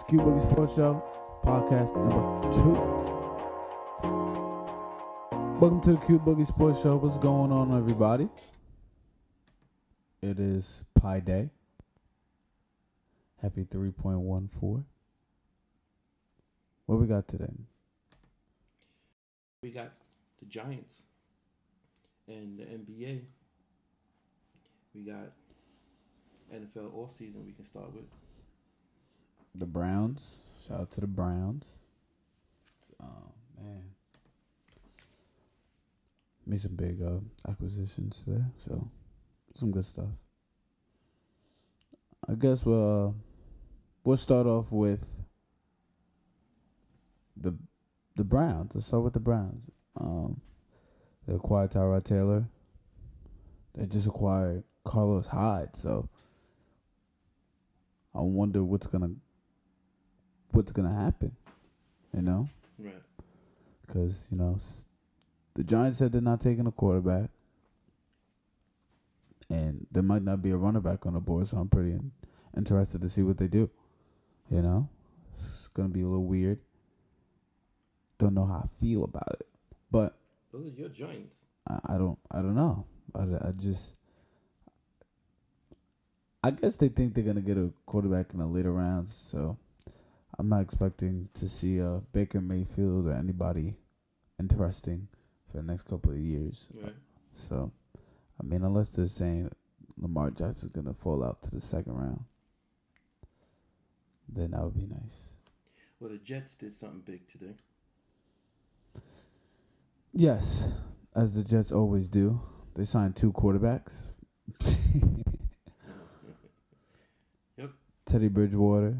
Q Boogie Sports Show, podcast number 2. Welcome to the Q Boogie Sports Show. What's going on, everybody? It is Pi Day. Happy 3.14. What we got today? We got the Giants and the NBA. We got NFL offseason we can start with. The Browns. Shout out to the Browns. Man. Made some big acquisitions today, so some good stuff. I guess we'll start off with the Browns. Let's start with the Browns. They acquired Tyrod Taylor. They just acquired Carlos Hyde, so I wonder what's gonna happen, Right. Because, the Giants said they're not taking a quarterback, and there might not be a running back on the board, so I'm pretty interested to see what they do. It's going to be a little weird. Don't know how I feel about it, but Those are your Giants. I don't know. I guess they think they're going to get a quarterback in the later rounds, so I'm not expecting to see Baker Mayfield or anybody interesting for the next couple of years. Right. So, unless they're saying Lamar Jackson's going to fall out to the second round, then that would be nice. Well, the Jets did something big today. Yes, as the Jets always do. They signed 2 quarterbacks. Yep. Teddy Bridgewater.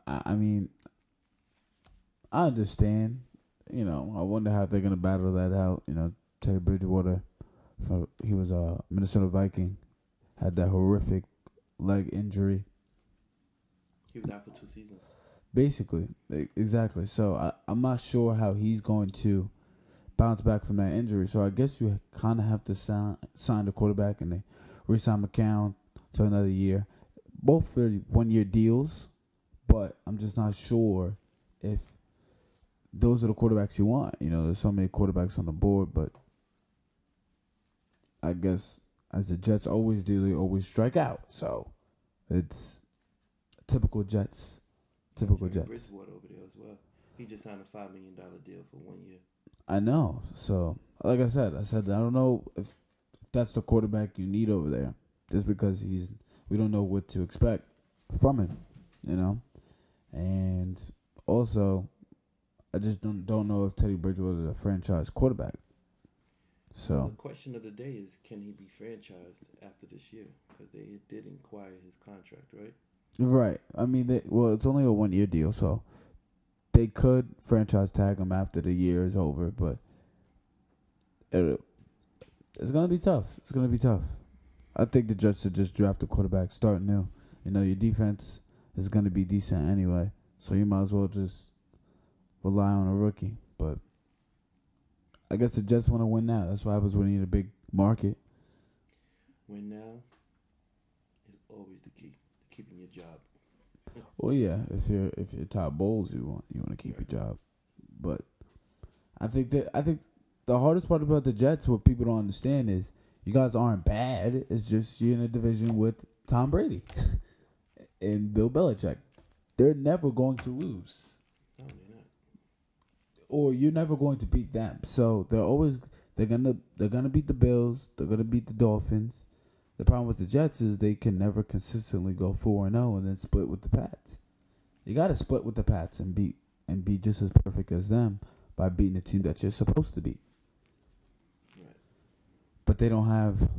I understand. I wonder how they're going to battle that out. Teddy Bridgewater, he was a Minnesota Viking, had that horrific leg injury. He was out for 2 seasons. Basically, exactly. So I'm not sure how he's going to bounce back from that injury. So I guess you kind of have to sign the quarterback, and they re-sign McCown to another year. Both for 1-year deals, but I'm just not sure if those are the quarterbacks you want. There's so many quarterbacks on the board, but I guess as the Jets always do, they always strike out. So it's typical Jets. Typical Jets. Bridgewater over there as well. He just signed a $5 million deal for 1 year. I know. So, like I said, I don't know if that's the quarterback you need over there, just because we don't know what to expect from him, And also, I just don't know if Teddy Bridgewater is a franchise quarterback. So the question of the day is, can he be franchised after this year? Because they did inquire his contract, right? Right. It's only a 1-year deal, so they could franchise tag him after the year is over, but it's going to be tough. It's going to be tough. I think the Jets should just draft a quarterback, start new. Your defense is going to be decent anyway, so you might as well just rely on a rookie. But I guess the Jets want to win now. That's what happens when you need a big market. Win now is always the key to keeping your job. Well, yeah, if you're top bowls, you want to keep your job. But I think the hardest part about the Jets, what people don't understand, is you guys aren't bad. It's just you're in a division with Tom Brady and Bill Belichick. They're never going to lose. No, they're not. Or you're never going to beat them. So they're gonna beat the Bills. They're gonna beat the Dolphins. The problem with the Jets is they can never consistently go 4-0 and then split with the Pats. You got to split with the Pats and be just as perfect as them by beating the team that you're supposed to beat. Right. But they don't have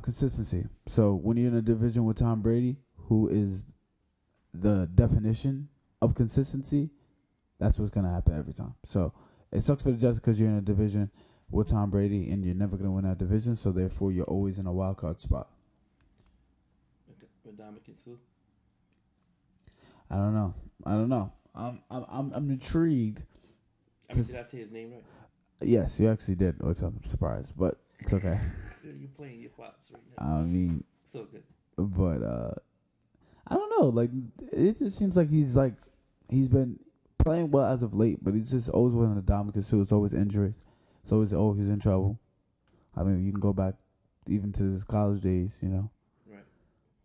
consistency. So when you're in a division with Tom Brady, who is the definition of consistency, that's what's gonna happen every time. So it sucks for the Jets because you're in a division with Tom Brady and you're never gonna win that division. So therefore, you're always in a wild card spot. Ndamukong Suh? I don't know. I'm intrigued. Did I say his name right? Yes, you actually did, which I'm surprised, but it's okay. You're playing your pops right now. So good. But I don't know. Like it just seems like he's been playing well as of late, but he's just always winning the Dominican too. It's always injuries. It's always he's in trouble. I mean, you can go back even to his college days. Right.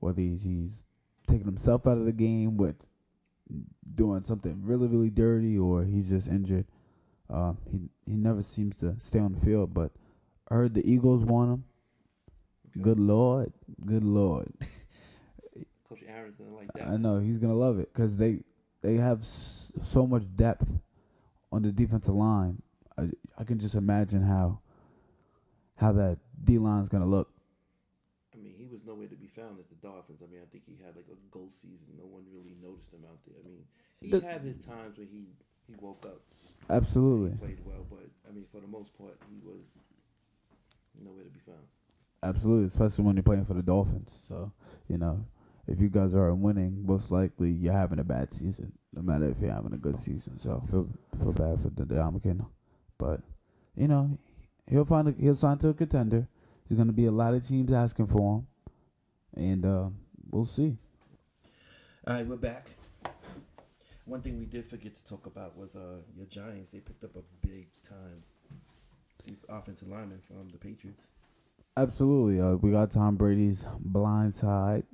Whether he's taking himself out of the game with doing something really really dirty, or he's just injured. He never seems to stay on the field. But I heard the Eagles want him. Okay. Good Lord. Coach Aaron's gonna like that. I know he's gonna love it because they have so much depth on the defensive line. I can just imagine how that D line's gonna look. I mean, he was nowhere to be found at the Dolphins. I mean, I think he had like a ghost season. No one really noticed him out there. I mean, he had his times where he woke up. Absolutely. He played well, but I mean, for the most part, he was nowhere to be found. Absolutely, especially when you're playing for the Dolphins. So, if you guys are winning, most likely you're having a bad season, no matter if you're having a good season. So, feel bad for the Dominican. But, he'll sign to a contender. There's going to be a lot of teams asking for him. And we'll see. All right, we're back. One thing we did forget to talk about was your Giants. They picked up a big time offensive lineman from the Patriots. Absolutely. We got Tom Brady's blindside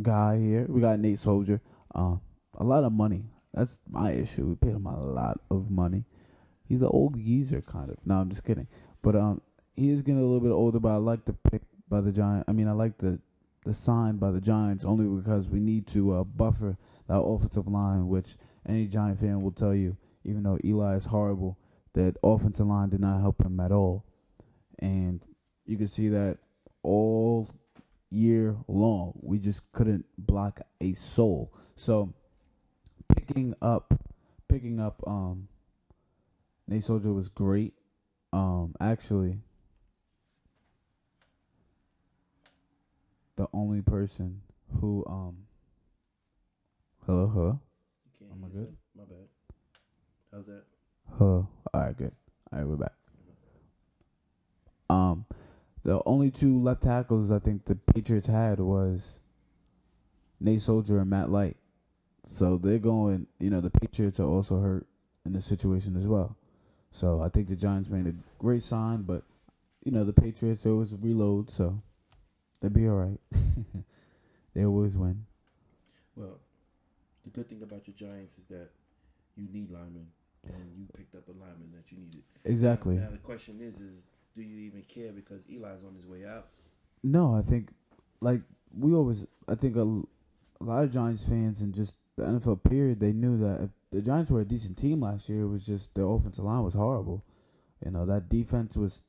guy here. We got Nate Soldier. A lot of money. That's my issue. We paid him a lot of money. He's an old geezer, kind of. No, I'm just kidding. But he is getting a little bit older, but I like the pick by the Giants. I mean, I like the sign by the Giants only because we need to buffer that offensive line, which any Giant fan will tell you, even though Eli is horrible, that offensive line did not help him at all. And you can see that all year long. We just couldn't block a soul. So picking up Nate Soldier was great. Actually, the only person who hello. Am I good? My bad. How's that? All right, good. All right, we're back. The only two left tackles I think the Patriots had was Nate Soldier and Matt Light. So they're going, the Patriots are also hurt in this situation as well. So I think the Giants made a great sign, but, the Patriots, they always reload, so they'll be all right. They always win. Well, the good thing about your Giants is that you need linemen, and you picked up a lineman that you needed. Exactly. Now the question is do you even care because Eli's on his way out? No, I think, I think a lot of Giants fans and just the NFL period, they knew that if the Giants were a decent team last year. It was just their offensive line was horrible. That defense was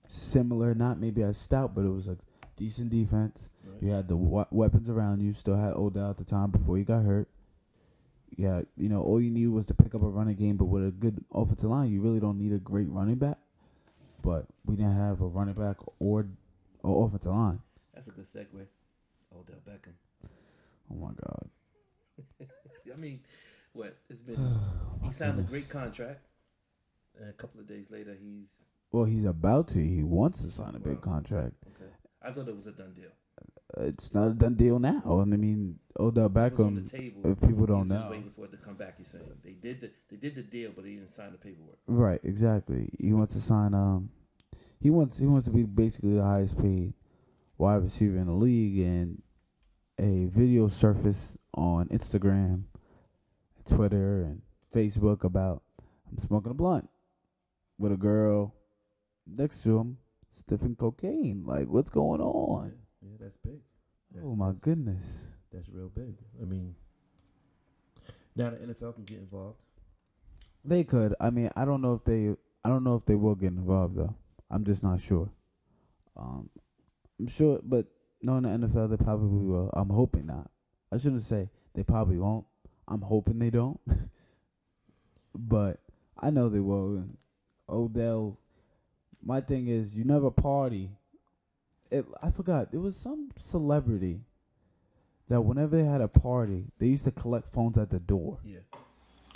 similar, not maybe as stout, but it was a decent defense. Right. You had the weapons around you. Still had Odell at the time before he got hurt. Yeah, all you need was to pick up a running game, but with a good offensive line, you really don't need a great running back. But we didn't have a running back or offensive line. That's a good segue. Odell Beckham. Oh, my God. I mean, what? It's been. He signed a great contract. And a couple of days later, he's. Well, he's about to. He wants to sign a big contract. Okay. I thought it was a done deal. It's not a done deal now. I mean, Odell Beckham, if people don't know. Just waiting for it to come back, you're saying. They did the deal, but they didn't sign the paperwork. Right, exactly. He wants to sign, he wants to be basically the highest paid wide receiver in the league, and a video surfaced on Instagram, Twitter, and Facebook about him smoking a blunt with a girl next to him sniffing cocaine. Like, what's going on? Yeah, that's big. Goodness. That's real big. I mean, now the NFL can get involved. They could. I mean, I don't know if they will get involved though. I'm just not sure. I'm sure, but knowing the NFL, they probably will. I'm hoping not. I shouldn't say they probably won't. I'm hoping they don't. But I know they will. And Odell, my thing is, you never party. I forgot. There was some celebrity that whenever they had a party, they used to collect phones at the door. Yeah.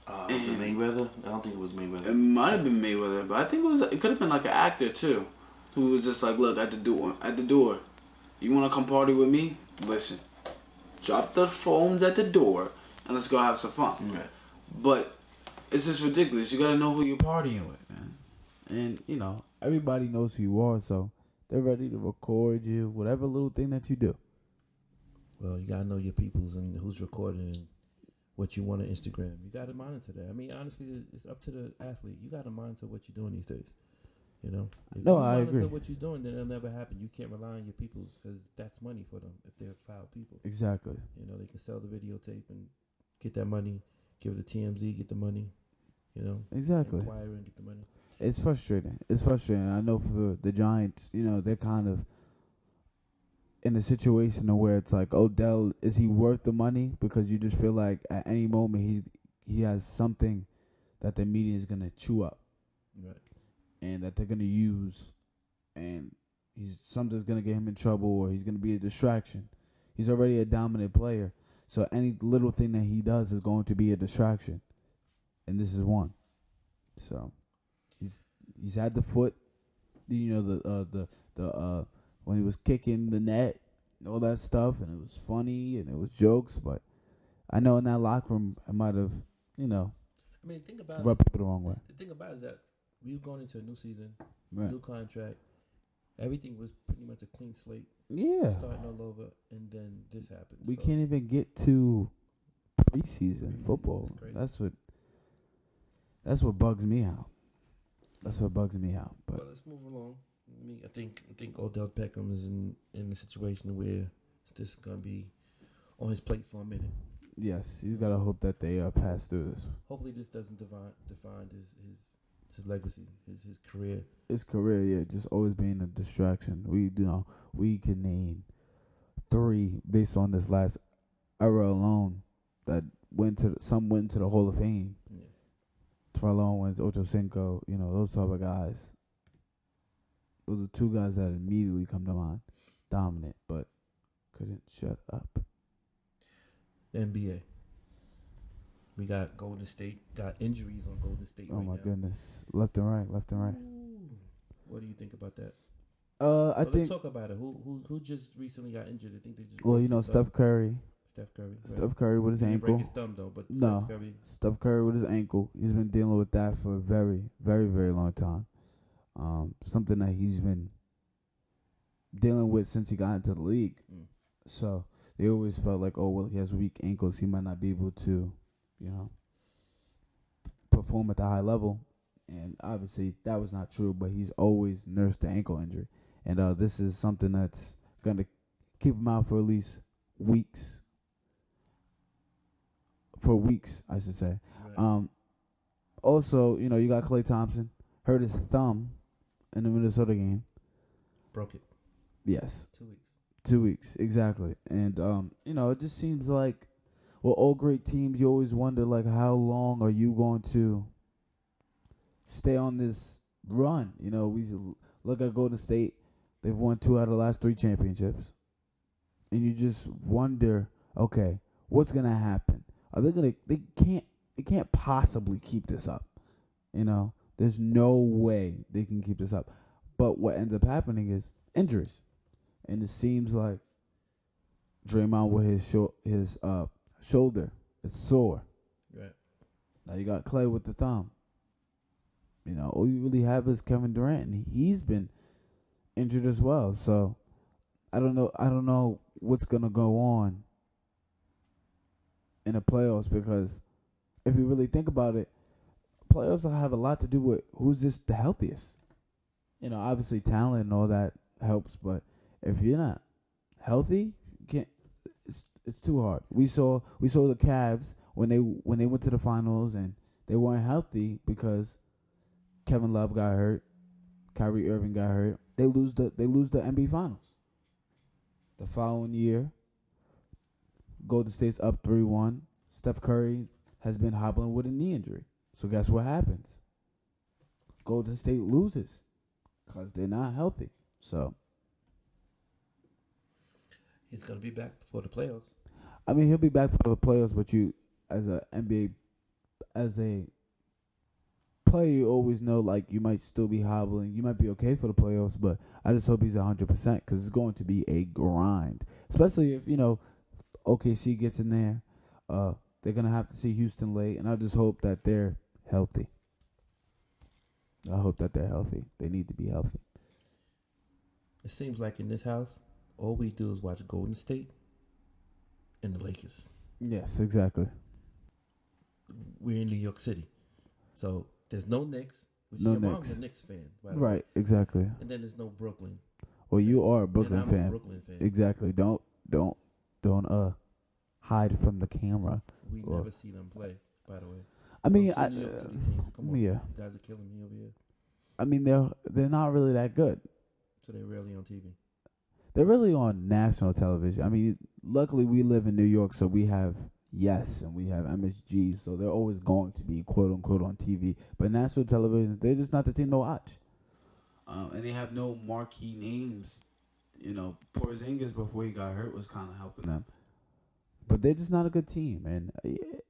Was it Mayweather? I don't think it was Mayweather. It might have been Mayweather, but I think it could have been like an actor too, who was just like, look, at the door. You want to come party with me? Listen, drop the phones at the door, and let's go have some fun. Right. But it's just ridiculous. You gotta know who you're partying with, man. And you know, everybody knows who you are, so they're ready to record you, whatever little thing that you do. Well, you gotta know your peoples and who's recording and what you want on Instagram. You gotta monitor that. I mean, honestly, it's up to the athlete. You gotta monitor what you're doing these days. You know, if No, you I monitor agree. what you're doing, then it'll never happen. You can't rely on your peoples because that's money for them if they're foul people. Exactly. You know, they can sell the videotape and get that money, give it to TMZ, get the money. You know, Exactly. acquire and get the money. It's frustrating. It's frustrating. I know for the Giants, you know, they're kind of in a situation where it's like, Odell, is he worth the money? Because you just feel like at any moment he has something that the media is gonna chew up Right. and that they're gonna use, and something's gonna get him in trouble or he's gonna be a distraction. He's already a dominant player, so any little thing that he does is going to be a distraction, and this is one. So he's had the foot, you know, the when he was kicking the net and all that stuff, and it was funny and it was jokes, but I know in that locker room it might have, you know, I mean, think about rubbed people the wrong way. the thing about it is that we were going into a new season, Right. new contract. Everything was pretty much a clean slate, Yeah. starting all over, and then this happened. We So, can't even get to preseason Preseason, football. it's crazy. That's what bugs me out. That's what bugs me out. But But let's move along. I think Odell Beckham is in a situation where it's just gonna be on his plate for a minute. yes, he's got to hope that they pass through this. Hopefully, this doesn't define his legacy, his career. His career, yeah, just always being a distraction. We can name 3 based on this last era alone that some went to the Hall of Fame. Yeah. Terrell Owens, Ocho Cinco, you know, those type of guys. Those are 2 guys that immediately come to mind. Dominant, but couldn't shut up. The NBA. We got Golden State. Got injuries on Golden State. Oh right my now. goodness. Left and right, left and right. Ooh. What do you think about that? I Well, think, let's talk about it. Who just recently got injured? I think they just. well, broke you know, his thumb. Steph Curry. Steph Curry. Right. Steph Curry with his He didn't break ankle. his thumb though, but No. Steph Curry. Steph Curry with his ankle. He's been dealing with that for a very, very, very long time. Something that he's been dealing with since he got into the league. Mm. So they always felt like, oh, well, he has weak ankles. He might not be able to, you know, perform at the high level. And obviously that was not true, but he's always nursed the ankle injury. And this is something that's going to keep him out for at least weeks. For weeks, I should say. Right. Also, you know, you got Klay Thompson. Hurt his thumb in the Minnesota game. Broke it. Yes. 2 weeks. 2 weeks, exactly. And, you know, it just seems like, well, all great teams, you always wonder, like, how long are you going to stay on this run? You know, we look at Golden State. They've won 2 out of the last 3 championships. And you just wonder, okay, what's going to happen? Are they going to, they can't possibly keep this up. You know, there's no way they can keep this up. But what ends up happening is injuries. And it seems like Draymond with his shoulder, it's sore. Right. Now you got Klay with the thumb. You know, all you really have is Kevin Durant, and he's been injured as well. So I don't know what's gonna go on in the playoffs, because if you really think about it, playoffs will have a lot to do with who's just the healthiest. You know, obviously talent and all that helps, but if you're not healthy, you can't. It's too hard. We saw the Cavs when they went to the finals and they weren't healthy because Kevin Love got hurt, Kyrie Irving got hurt. They lose the NBA Finals. The following year, Golden State's up 3-1. Steph Curry has been hobbling with a knee injury. So guess what happens? Golden State loses because they're not healthy. So He's gonna be back for the playoffs. I mean, he'll be back for the playoffs, but you, as a player, you always know, like, you might still be hobbling. You might be okay for the playoffs, but I just hope he's 100% because it's going to be a grind. Especially if, you know, OKC gets in there. They're gonna have to see Houston late, and I just hope that they're healthy. I hope that they're healthy. They need to be healthy. It seems like in this house, all we do is watch Golden State and the Lakers. Yes, exactly. We're in New York City, so there's no Knicks. Which No your mom's Knicks. a Knicks fan, by the way. Right, exactly. And then there's no Brooklyn. Well, you Knicks. are a Brooklyn and I'm fan. a Brooklyn fan. Exactly. Don't hide from the camera. We Well, never see them play, by the way. I mean, Those two New York City teams, come on. yeah. You guys are killing me over here. I mean, they're not really that good. So they're rarely on TV. They're really on national television. I mean, luckily we live in New York, so we have Yes and we have MSG, so they're always going to be quote unquote on TV. But national television, they're just not the team to watch. And they have no marquee names. You know, Porzingis before he got hurt was kind of helping them, but they're just not a good team. And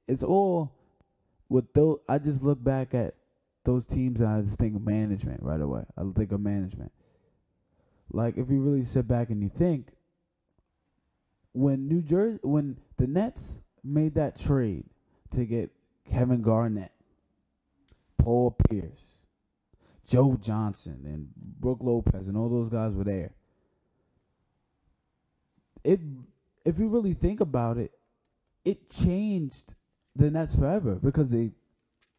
it's all with those. I just look back at those teams and I just think of management right away. I think of management. Like, if you really sit back and you think, when the Nets made that trade to get Kevin Garnett, Paul Pierce, Joe Johnson, and Brook Lopez, and all those guys were there. If you really think about it, it changed the Nets forever because they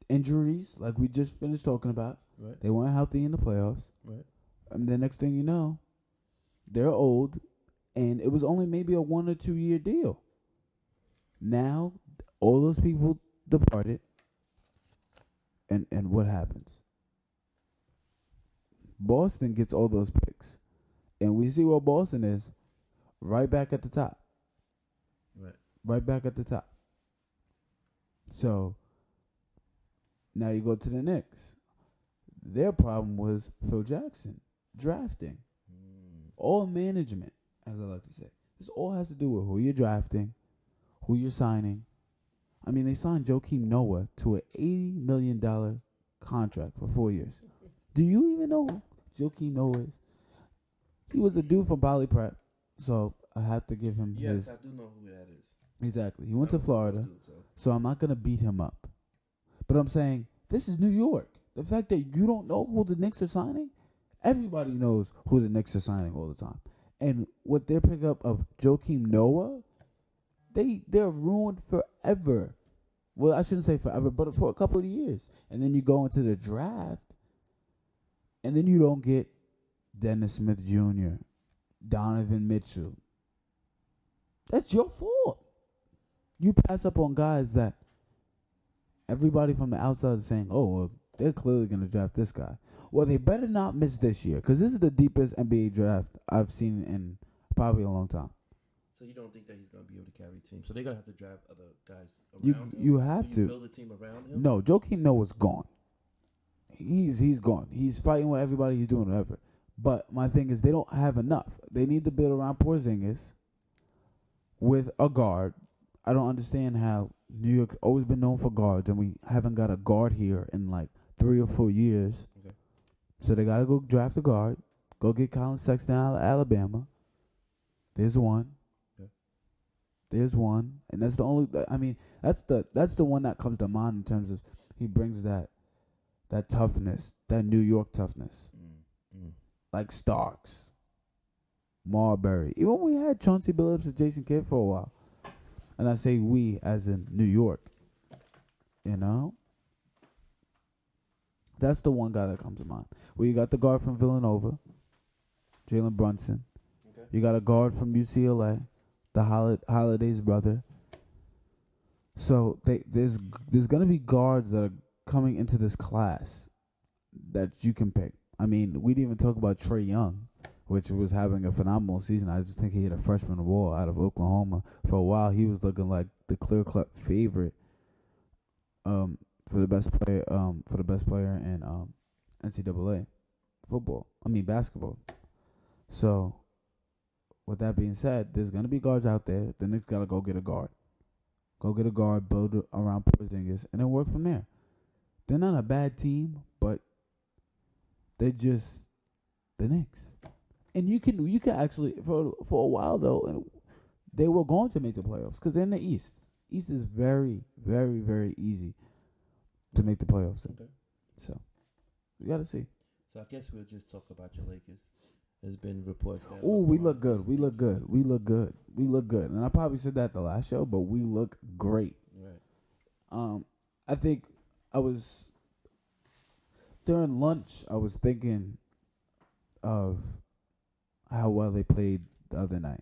injuries, like we just finished talking about. Right. They weren't healthy in the playoffs. Right. And the next thing you know, they're old, and it was only maybe a 1 or 2 year deal. Now, all those people departed, and what happens? Boston gets all those picks, and we see where Boston is, right back at the top. Right. Right back at the top. So, now you go to the Knicks. Their problem was Phil Jackson, drafting. All management, as I like to say. This all has to do with who you're drafting, who you're signing. I mean, they signed Joakim Noah to an $80 million contract for 4 years. Do you even know who Joakim Noah is? He was a dude from Poly Prep, so I have to give him his. Yes, I do know who that is. Exactly. He went to Florida, so I'm not going to beat him up. But I'm saying, this is New York. The fact that you don't know who the Knicks are signing, everybody knows who the Knicks are signing all the time. And with their pickup of Joakim Noah, they're ruined forever. Well, I shouldn't say forever, but for a couple of years. And then you go into the draft, and then you don't get Dennis Smith Jr., Donovan Mitchell. That's your fault. You pass up on guys that everybody from the outside is saying, oh, well, they're clearly going to draft this guy. Well, they better not miss this year, because this is the deepest NBA draft I've seen in probably a long time. So you don't think that he's going to be able to carry a team? So they're going to have to draft other guys around him? You have to. Build a team around him? No, Joakim Noah's gone. He's gone. He's fighting with everybody. He's doing whatever. But my thing is, they don't have enough. They need to build around Porzingis with a guard. I don't understand how New York's always been known for guards, and we haven't got a guard here in like 3 or 4 years. Okay. So they got to go draft a guard. Go get Colin Sexton out of Alabama. There's one. Okay. There's one. And that's the only, I mean, that's the one that comes to mind in terms of he brings that toughness, that New York toughness. Like Starks, Marbury. Even we had Chauncey Billups and Jason Kidd for a while. And I say we as in New York. You know? That's the one guy that comes to mind. Well, you got the guard from Villanova, Jalen Brunson. Okay. You got a guard from UCLA, the Holiday's brother. So there's going to be guards that are coming into this class that you can pick. I mean, we didn't even talk about Trae Young, which was having a phenomenal season. I just think he hit a freshman wall out of Oklahoma. For a while, he was looking like the clear-cut favorite for the best player in NCAA basketball. So, with that being said, there's gonna be guards out there. The Knicks gotta go get a guard. Go get a guard, build around Porzingis, and then work from there. They're not a bad team, but they're just the Knicks. And you can actually for a while though, and they were going to make the playoffs because they're in the East. East is very, very, very easy to make the playoffs in. Okay. So we got to see. So I guess we'll just talk about your Lakers. There's been reports that. Oh, we look good. We look good. We look good. We look good. And I probably said that the last show, but we look great. Right. I think I was during lunch. I was thinking of how well they played the other night,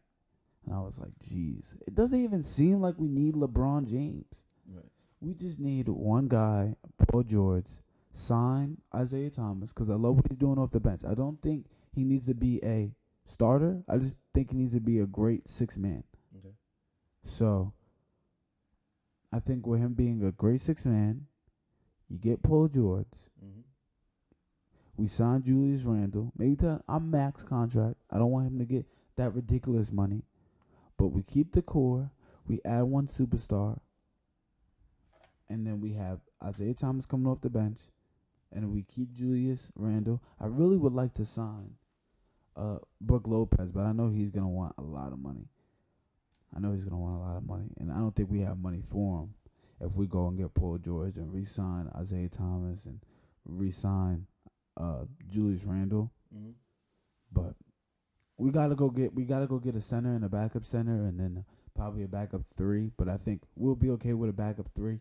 and I was like, "Geez, it doesn't even seem like we need LeBron James. Right. We just need one guy, Paul George, sign Isaiah Thomas because I love what he's doing off the bench. I don't think he needs to be a starter. I just think he needs to be a great six man. Okay. So I think with him being a great six man, you get Paul George. Mm-hmm. We signed Julius Randle. Maybe to a max contract. I don't want him to get that ridiculous money. But we keep the core. We add one superstar. And then we have Isaiah Thomas coming off the bench. And we keep Julius Randle. I really would like to sign Brook Lopez, but I know he's going to want a lot of money. And I don't think we have money for him if we go and get Paul George and re-sign Isaiah Thomas and re-sign Julius Randle. Mm-hmm. But we gotta go get a center and a backup center and then probably a backup three. But I think we'll be okay with a backup three.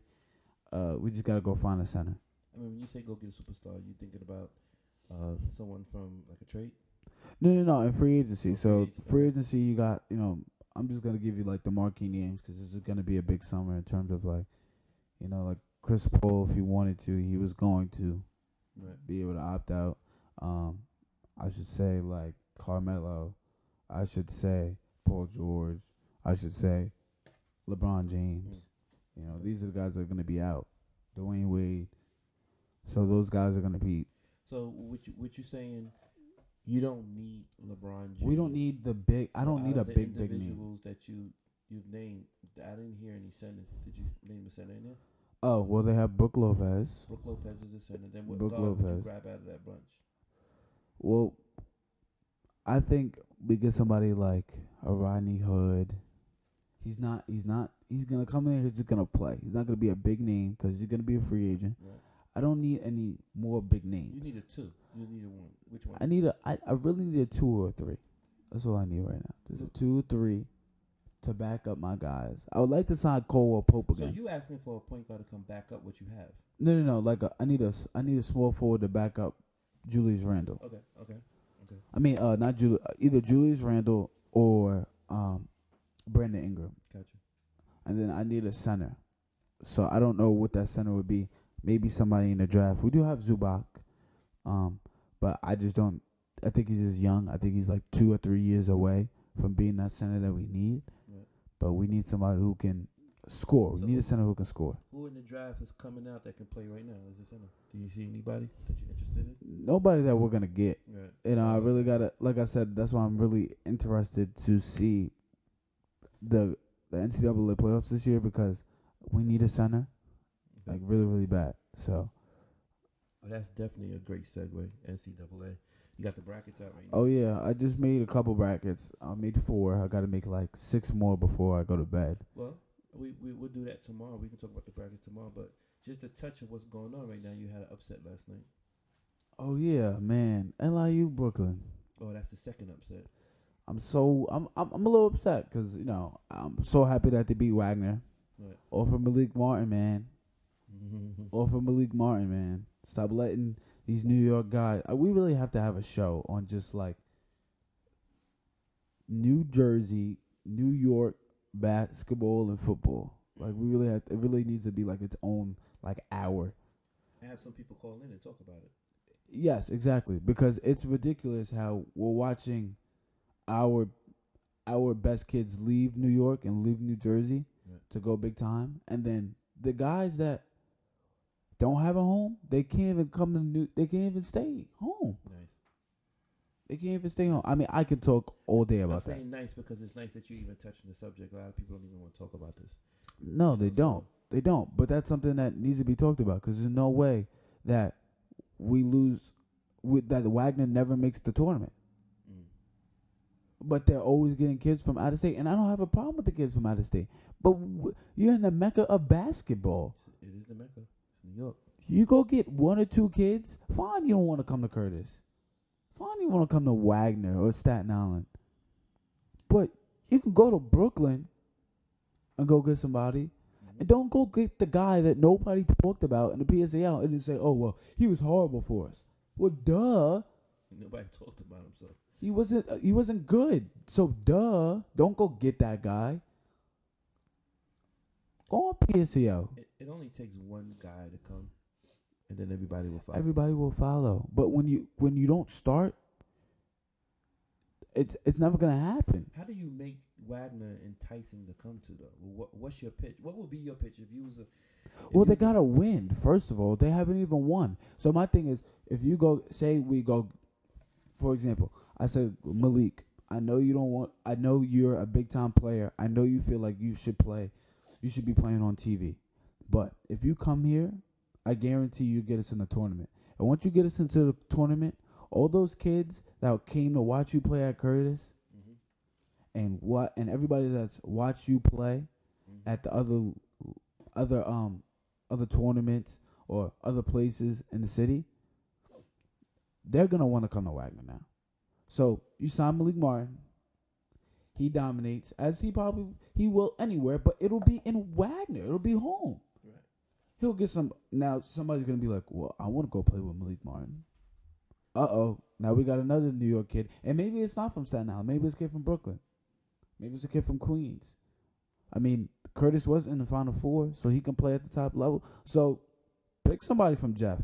We just gotta go find a center. I mean, when you say go get a superstar, you thinking about someone from like a trade? No, in free agency. So free okay. agency, you got I'm just gonna give you like the marquee names because this is gonna be a big summer in terms of like Chris Paul. If he wanted to, he was going to. Right. Be able to opt out. I should say like Carmelo. I should say Paul George. I should say LeBron James. These are the guys that are going to be out. Dwayne Wade. So those guys are going to be. So what you saying? You don't need LeBron James. We don't need the big. I don't need a big name. Individuals that you've named. I didn't hear any centers. Did you name a center in there? Oh, well, they have Brook Lopez. Brook Lopez is a center. Then what Brook guard would you Lopez. grab out of that bunch? Well, I think we get somebody like a Rodney Hood. He's gonna come in here. He's just gonna play. He's not gonna be a big name because he's gonna be a free agent. Right. I don't need any more big names. You need a two. You need a one. Which one? I really need a 2 or a 3. That's all I need right now. There's a 2 or 3 to back up my guys. I would like to sign Cole Pope again. So you asking for a point guard to come back up what you have? No. Like I need a small forward to back up Julius Randle. Okay. I mean, not Julius. Either Julius Randle or Brandon Ingram. Gotcha. And then I need a center. So I don't know what that center would be. Maybe somebody in the draft. We do have Zubac, but I just don't. I think he's just young. I think he's like 2 or 3 years away from being that center that we need. Right. But we need somebody who can score. We need a center who can score. Who in the draft is coming out that can play right now as a center? Do you see anybody that you're interested in? Nobody that we're gonna get. Right. I really gotta. Like I said, that's why I'm really interested to see the NCAA playoffs this year because we need a center, like really, really bad. So. Oh, that's definitely a great segue. NCAA. You got the brackets out right now. Oh yeah, I just made a couple brackets. I made 4. I got to make like 6 more before I go to bed. Well, we'll do that tomorrow. We can talk about the brackets tomorrow, but just a touch of what's going on right now. You had an upset last night. Oh yeah, man, LIU Brooklyn. Oh, that's the second upset. I'm a little upset because I'm so happy that they beat Wagner. Right. Or for Malik Martin, man. Stop letting these New York guys. We really have to have a show on just like New Jersey, New York basketball and football. Like we really have. It really needs to be like its own like hour. I have some people call in and talk about it. Yes, exactly. Because it's ridiculous how we're watching our best kids leave New York and leave New Jersey to go big time, and then the guys that don't have a home, they can't even they can't even stay home. Nice. They can't even stay home. I mean, I could talk all day about that. I'm saying nice because it's nice that you even touching the subject. A lot of people don't even want to talk about this. No, they don't. They don't. But that's something that needs to be talked about because there's no way that we lose, that Wagner never makes the tournament. but they're always getting kids from out of state, and I don't have a problem with the kids from out of state. But you're in the mecca of basketball. It is the Mecca. It's New York. You go get 1 or 2 kids. Fine, you don't want to come to Curtis. Fine, you want to come to Wagner or Staten Island. But you can go to Brooklyn and go get somebody. And don't go get the guy that nobody talked about in the PSAL and then say, oh, well, he was horrible for us. Well, duh. Nobody talked about him, so. He wasn't good. So, duh. Don't go get that guy. Go on PSAL. It only takes one guy to come, and then everybody will follow. Everybody will follow. But when you don't start, it's never gonna happen. How do you make Wagner enticing to come to though? What's your pitch? What would be your pitch if you was a? Well, they gotta win. First of all, they haven't even won. So my thing is, if you go, say we go, for example, I said Malik. I know you don't want. I know you're a big time player. I know you feel like you should play. You should be playing on TV. But if you come here, I guarantee you get us in the tournament. And once you get us into the tournament, all those kids that came to watch you play at Curtis, and everybody that's watched you play at the other tournaments or other places in the city, they're gonna want to come to Wagner now. So you sign Malik Martin. He dominates, as he will anywhere, but it'll be in Wagner. It'll be home. Right. He'll get some. Now somebody's gonna be like, "Well, I want to go play with Malik Martin." Now we got another New York kid, and maybe it's not from Staten Island. Maybe it's a kid from Brooklyn. Maybe it's a kid from Queens. I mean, Curtis was in the Final Four, so he can play at the top level. So pick somebody from Jeff.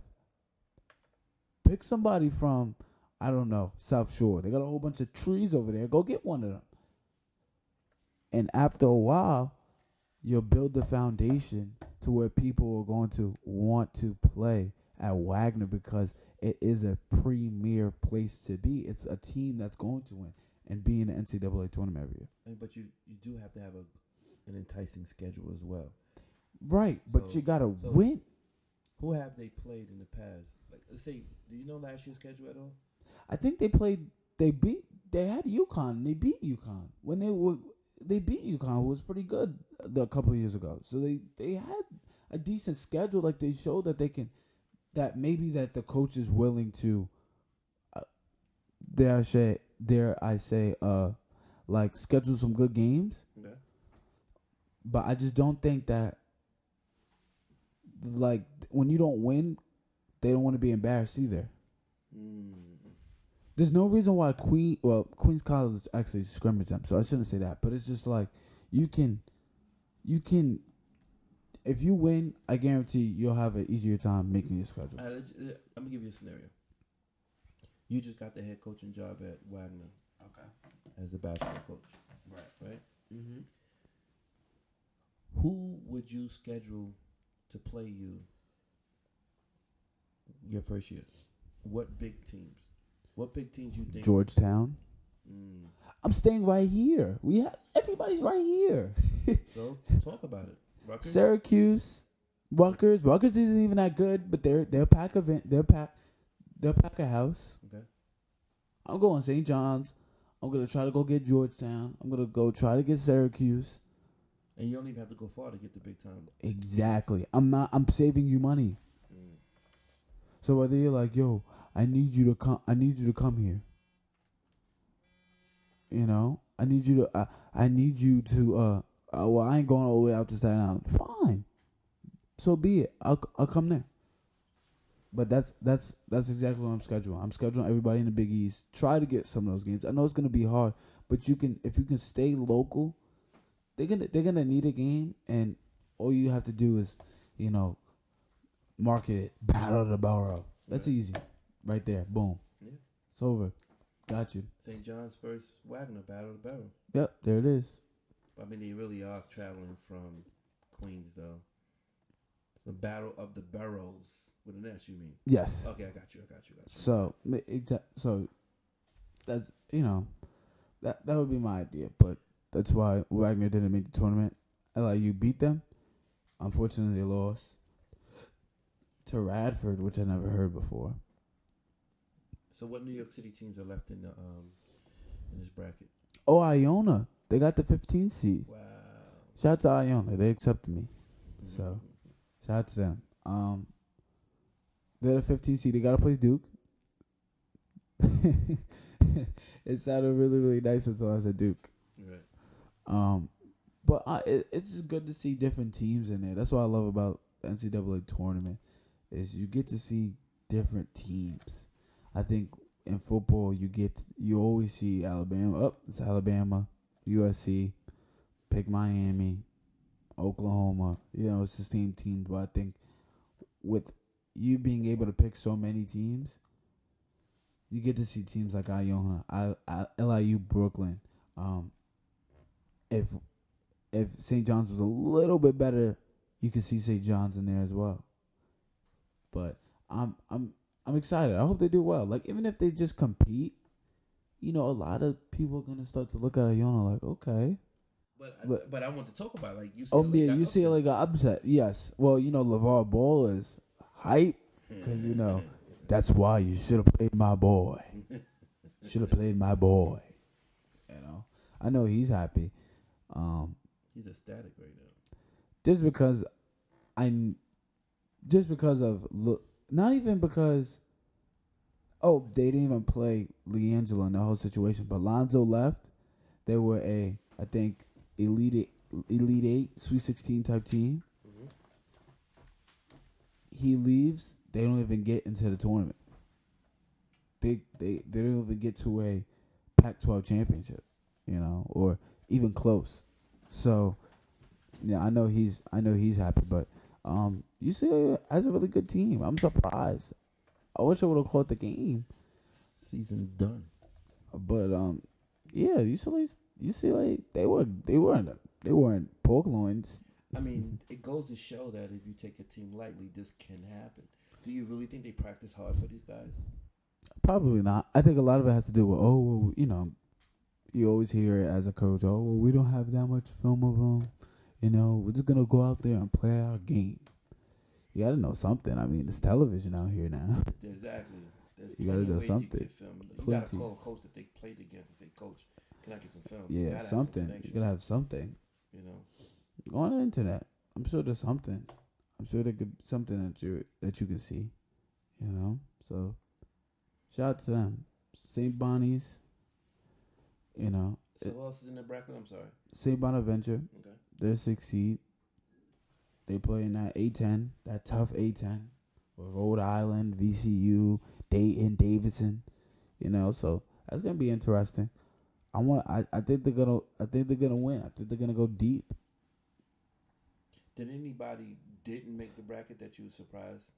Pick somebody from, I don't know, South Shore. They got a whole bunch of trees over there. Go get one of them. And after a while, you'll build the foundation to where people are going to want to play at Wagner because it is a premier place to be. It's a team that's going to win and be in the NCAA tournament every year. But you do have to have an enticing schedule as well. Right, but you got to win. Who have they played in the past? Like, let's say, do you know last year's schedule at all? I think they had UConn and they beat UConn. When they beat UConn, who was pretty good a couple of years ago. So they had a decent schedule. Like they showed that they can, that maybe that the coach is willing to, dare I say, like schedule some good games. Okay. But I just don't think that, like, when you don't win, they don't want to be embarrassed either. There's no reason why Queens College actually scrimmaged them, so I shouldn't say that. But it's just like you can, if you win, I guarantee you'll have an easier time making your schedule. I'm gonna give you a scenario. You just got the head coaching job at Wagner. Okay. As a basketball coach. Right. Mm-hmm. Who would you schedule to play you your first year? What big teams? What big teams you think? Georgetown. I'm staying right here. Everybody's right here. So talk about it. Rutgers? Syracuse, Rutgers. Rutgers isn't even that good, but they'll pack a house. Okay. I'm going St. John's. I'm gonna try to go get Georgetown. I'm gonna go try to get Syracuse. And you don't even have to go far to get the big time. Exactly. I'm saving you money. So whether you're like, yo, I need you to come here. You know, I need you to. Well, I ain't going all the way out to Staten Island. Fine. So be it. I'll come there. But that's exactly what I'm scheduling. I'm scheduling everybody in the Big East. Try to get some of those games. I know it's gonna be hard, but if you can stay local, they're gonna need a game, and all you have to do is, market it. Battle of the Borough. That's easy, right there. Boom. Yeah. It's over. Got you. St. John's first Wagner Battle of the Borough. Yep, there it is. I mean, they really are traveling from Queens, though. It's the Battle of the Boroughs. With an S, you mean? Yes. Okay, I got you. So that's that would be my idea, but that's why Wagner didn't make the tournament. LIU beat them. Unfortunately, they lost to Radford, which I never heard before. So, what New York City teams are left in this bracket? Oh, Iona. They got the 15 seed. Wow. Shout out to Iona. They accepted me. Mhm. So, shout out to them. They're the 15 seed. They got to play Duke. It sounded really, really nice until I said Duke. Right. But it's just good to see different teams in there. That's what I love about the NCAA tournament is you get to see different teams. I think in football you always see Alabama. It's Alabama, USC, pick Miami, Oklahoma. It's the same teams. But I think with you being able to pick so many teams, you get to see teams like Iona, LIU, Brooklyn. If St. John's was a little bit better, you could see St. John's in there as well. But I'm excited. I hope they do well. Like even if they just compete, a lot of people are gonna start to look at Iona like, okay. But I want to talk about like Oh yeah, UCLA got upset. Yes. Well, LeVar Ball is hype because that's why you should have played my boy. Should have played my boy. I know he's happy. He's ecstatic right now. Just because not even because they didn't even play LiAngelo in the whole situation, but Lonzo left. They were I think Elite Eight, Sweet 16 type team. Mm-hmm. He leaves, they don't even get into the tournament. They don't even get to a Pac-12 championship, or even close. So, yeah, I know he's happy, but UCLA has a really good team. I'm surprised. I wish I would have caught the game. Season done. But yeah, UCLA they weren't pork loins. I mean, it goes to show that if you take a team lightly, this can happen. Do you really think they practice hard for these guys? Probably not. I think a lot of it has to do with you always hear it as a coach. Oh, well, we don't have that much film of them. We're just gonna go out there and play our game. You gotta know something. I mean, it's television out here now. Exactly. You gotta know something. You gotta call a coach that they played against and say, "Coach, can I get some film?" Yeah, something. You gotta have something. Go on the internet. I'm sure there's something. I'm sure there could be something that you can see. So shout out to them. St. Bonnie's. So who else is in the bracket? I'm sorry. St. Bonaventure. Okay. They're 6th seed. They play in that A10, that tough A10 with Rhode Island, VCU, Dayton, Davidson. So that's gonna be interesting. I think they're gonna win. I think they're gonna go deep. Did anybody didn't make the bracket that you were surprised?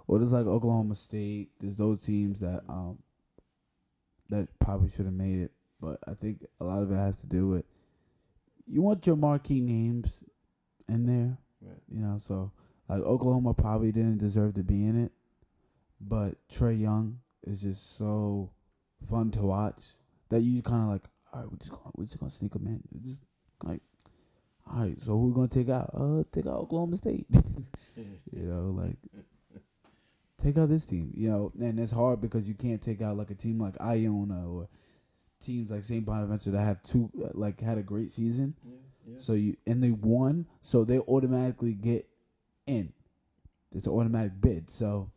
Well, there's like Oklahoma State. There's those teams that probably should have made it, but I think a lot of it has to do with you want your marquee names in there. Right. So like Oklahoma probably didn't deserve to be in it, but Trae Young is just so fun to watch that you kind of like, all right, we're just gonna sneak him in. It's just like, all right, so who we gonna take out? Take out Oklahoma State. Take out this team. And it's hard because you can't take out like a team like Iona or teams like St. Bonaventure that have had a great season. Yeah. So they won, so they automatically get in. It's an automatic bid, so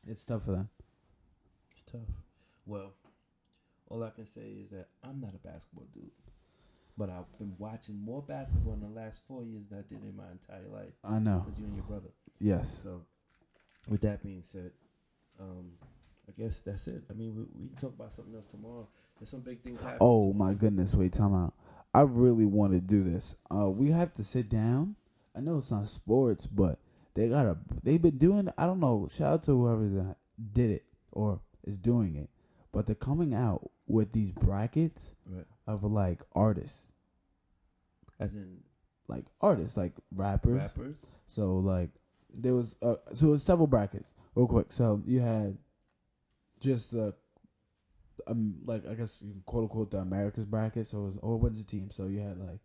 it's tough for them. It's tough. Well, all I can say is that I'm not a basketball dude, but I've been watching more basketball in the last 4 years than I did in my entire life. I know. Because you and your brother. Yes. So, with that being said, I guess that's it. I mean, we can talk about something else tomorrow. There's some big things happening. Oh my goodness! Wait, time out. I really want to do this. We have to sit down. I know it's not sports, but they've been doing. I don't know. Shout out to whoever that did it or is doing it, but they're coming out with these brackets of like artists, as in like artists, like rappers. So like there was several brackets. Real quick. So you had just the like I guess you can quote unquote the Americas bracket. So it was a whole bunch of teams. So you had like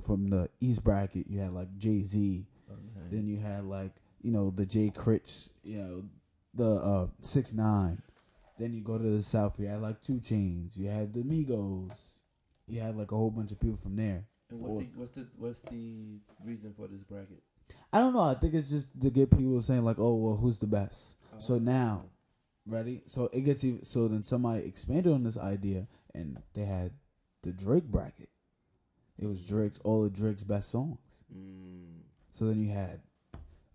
from the East bracket you had like Jay-Z. Okay. Then you had like the Jay Critch, the 6ix9ine. Then you go to the South, you had like 2 Chains, you had the Migos, you had like a whole bunch of people from there. And what's the reason for this bracket? I don't know. I think it's just to get people saying like, oh well, who's the best? So now, ready? So it gets even. So then somebody expanded on this idea, and they had the Drake bracket. It was all of Drake's best songs. So then you had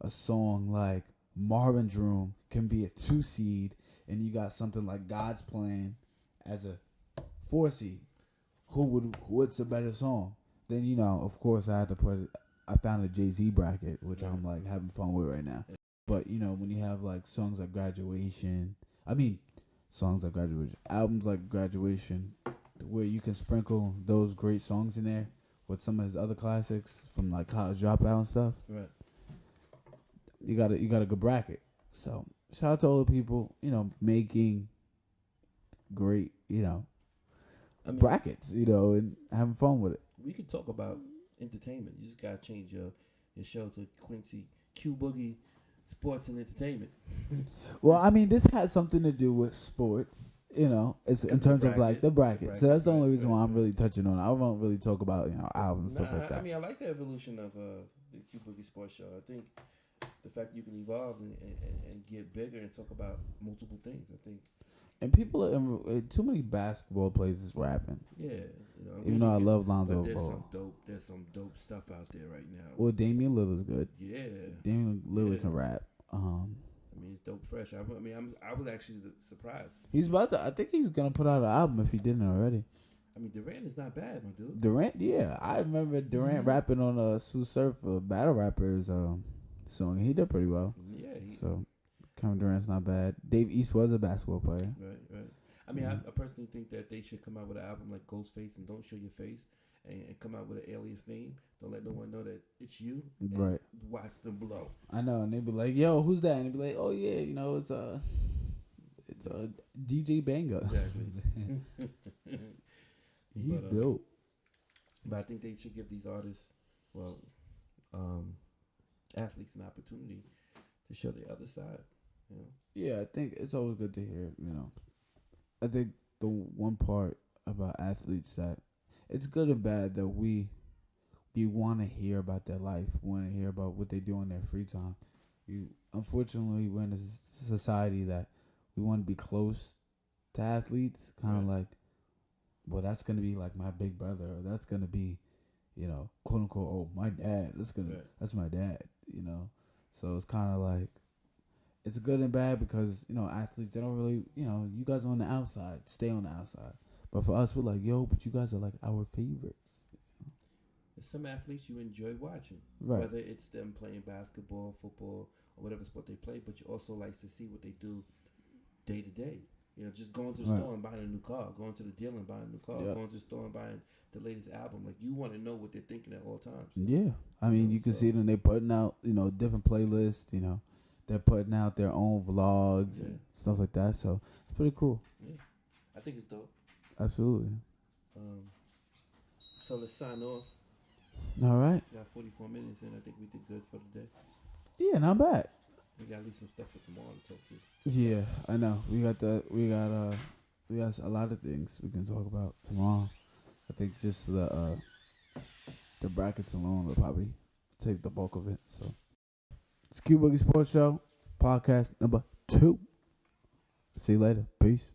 a song like Marvin Droom can be a 2 seed, and you got something like God's Plan as a 4 seed. What's a better song? Then of course, I found a Jay-Z bracket, which I'm like having fun with right now. But when you have like songs like Graduation, albums like Graduation, where you can sprinkle those great songs in there with some of his other classics from like College Dropout and stuff. Right. You got a good bracket. So shout out to all the people making great brackets and having fun with it. We could talk about entertainment. You just gotta change your show to Quincy Q Boogie Sports and Entertainment. Well, I mean, this has something to do with sports. It's in terms of like the bracket. So that's the only reason why I'm really touching on it. I won't really talk about albums and stuff like that. I mean, I like the evolution of the Q Boogie Sports Show. I think the fact you can evolve and get bigger and talk about multiple things. I think. And people too many basketball players is rapping. Yeah, even though I love Lonzo Ball. There's some dope stuff out there right now. Well, Damian Lillard's good. Yeah, Damian Lillard can rap. I mean, he's dope, fresh. I was actually surprised. He's about to. I think he's gonna put out an album if he didn't already. I mean, Durant is not bad, my dude. Durant, yeah, I remember Durant rapping on a Sue Surf Battle Rappers song. He did pretty well. Yeah. So Kevin Durant's not bad. Dave East was a basketball player. Right. I mean, I personally think that they should come out with an album like Ghostface and Don't Show Your Face, and come out with an alias name. Don't let no one know that it's you. Right. Watch them blow. I know, and they'd be like, "Yo, who's that?" And they'd be like, "Oh yeah, it's DJ Banga." Exactly. He's dope. But I think they should give these artists, athletes, an opportunity to show the other side. Yeah, I think it's always good to hear. I think the one part about athletes that it's good and bad that we want to hear about their life, want to hear about what they do in their free time. Unfortunately, we're in a society that we want to be close to athletes, kind of like, well, that's gonna be like my big brother, or that's gonna be, quote unquote, oh, my dad. That's my dad. So it's kind of like, it's good and bad because athletes, they don't really, you guys are on the outside, stay on the outside. But for us, we're like, yo, but you guys are like our favorites. There's some athletes you enjoy watching, right? Whether it's them playing basketball, football, or whatever sport they play, but you also like to see what they do day to day. Just going to the store and buying a new car, going to the dealer and buying a new car, going to the store and buying the latest album. Like, you want to know what they're thinking at all times. Yeah. I mean, you can see them, they putting out, different playlists, they're putting out their own vlogs and stuff like that. So it's pretty cool. Yeah. I think it's dope. Absolutely. So let's sign off. All right. We got 44 minutes in. I think we did good for the day. Yeah, not bad. We got to leave some stuff for tomorrow to talk to. Yeah, I know. We got a lot of things we can talk about tomorrow. I think just the brackets alone will probably take the bulk of it. So it's Q Boogie Sports Show, podcast number 2. See you later. Peace.